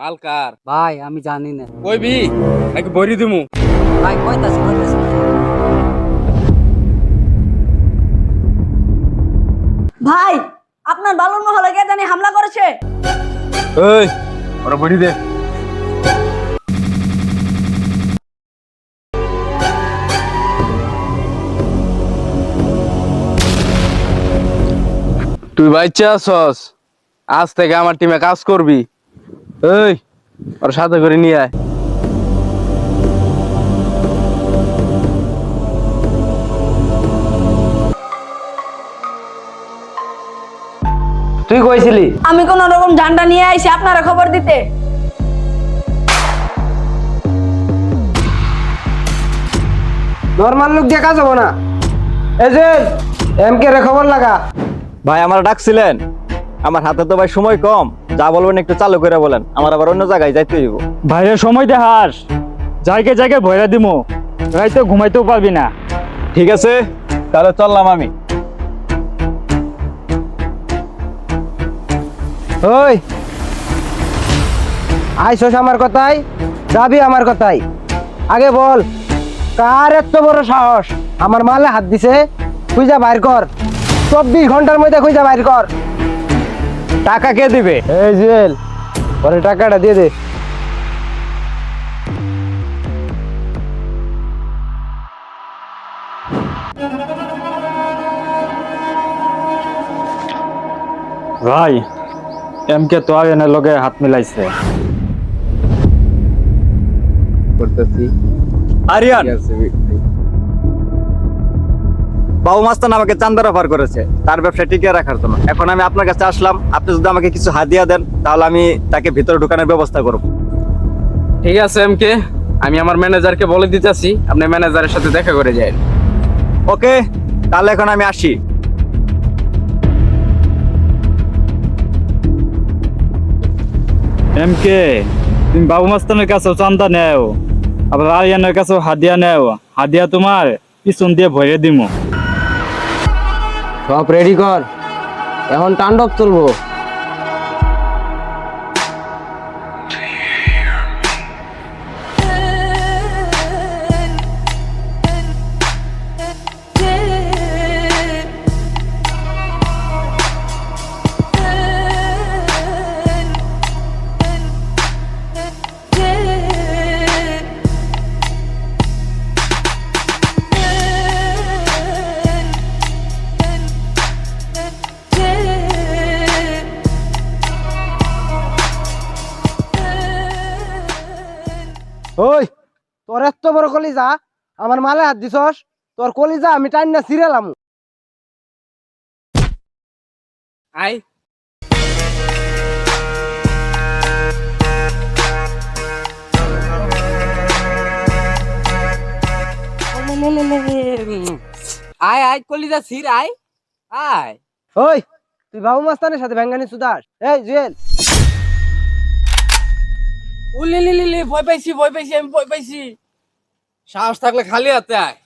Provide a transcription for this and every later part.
মাল কার? ভাই আমি জানি না কইবি নাকি বরি দিমু? ভাই কইতাছি ভাই আপনার বালুর মহলে কে জানি হামলা করেছে। এই ওরা বরি দে। তুই বাচ্চা আছস, আজ থেকে আমার টিমে কাজ করবি। এই ওর সাথে করে নিয়ে আয়। তুই কইছিলি আমি কোন রকম ঝান্ডা নিয়ে আইছি আপনারা খবর দিতে। নরমাল লোক দিয়ে কাজ হবো না। এই যে এমকে রে খবর লাগা। ভাই আমার ডাকছিলেন? আমার হাতে তো ভাই সময় কম, যা বলবেন একটু চালু করে বলেন, আমার আবার অন্য জায়গায় যাইতে হইব। বাইরে সময় দেখাস, জায়গায় জায়গায় ভয়রা দিমু, রাইতে ঘুমাইতেও পারবি না। ঠিক আছে তাহলে চললাম আমি। ওই আইসোস আমার কথাই, যাবি আমার কথাই। আগে বল কার এত বড় সাহস আমার মালে হাত দিছে? খুঁজা বাইর কর, 24 ঘন্টার মধ্যে খুঁজা বাইর কর। টাকা কে দিবে? এই জুয়েল, পরে টাকাটা দিয়ে দে। ভাই এমকে তো আগে লগে হাত মিলাইছে। করতেছি আরিয়ান, ঠিক আছে। বাবু মাস্তান আমাকে চান্দার অফার করেছে তার ব্যবসা টিকিয়ে রাখার জন্য। এখন আমি আপনার কাছে আসলাম, আপনি যদি আমাকে কিছু হাদিয়া দেন তাহলে আমি তাকে ভিতরে ঢুকানোর ব্যবস্থা করব। ঠিক আছে এমকে, আমি আমার ম্যানেজারকে বলে দিতেছি, আপনি ম্যানেজারের সাথে দেখা করে যান। ওকে তাহলে এখন আমি আসি। এমকে তুমি বাবু মাস্তানের কাছেও চান্দা নেও, আবার আরিয়ানের কাছেও হাদিয়া নেও। হাদিয়া তোমার পিছন দিয়ে ভরে দিমু। সব রেডি কর, এখন তাণ্ডব চলবো। ওই তোর এত বড় কলিজা আমার মালে হাত দিছস? তোর কলিজা আমি টাইন না ছিড়ালাম। আই আয় আয় কলিজা সির আয় আয়। ওই তুই বাবু মাস্তানের সাথে ভেঙ্গানি সুদাস? এই জুয়েল, উলি লি লি লি, ভয় পাইছি আমি ভয় পাইছি। সাহস থাকলে খালি হাতে আয়।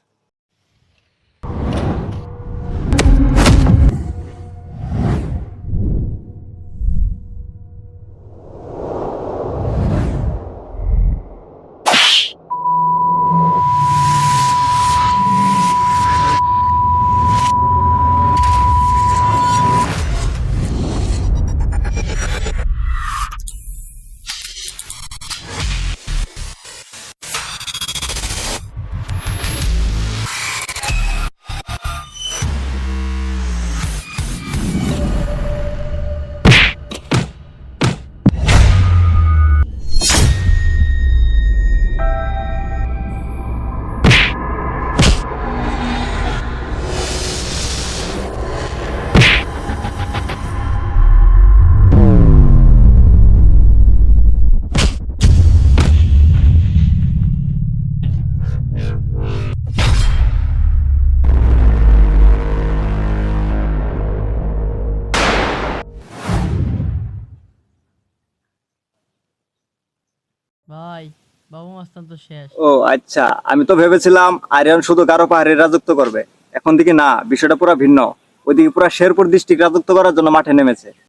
ভাই বাবু মাস্তান তো শেষ। ও আচ্ছা, আমি তো ভেবেছিলাম আরিয়ান শুধু গারো পাহাড়ের রাজত্ব করবে, এখন দেখি না, বিষয়টা পুরো ভিন্ন। ওইদিকে পুরো শেরপুর ডিস্ট্রিক্ট রাজত্ব করার জন্য মাঠে নেমেছে।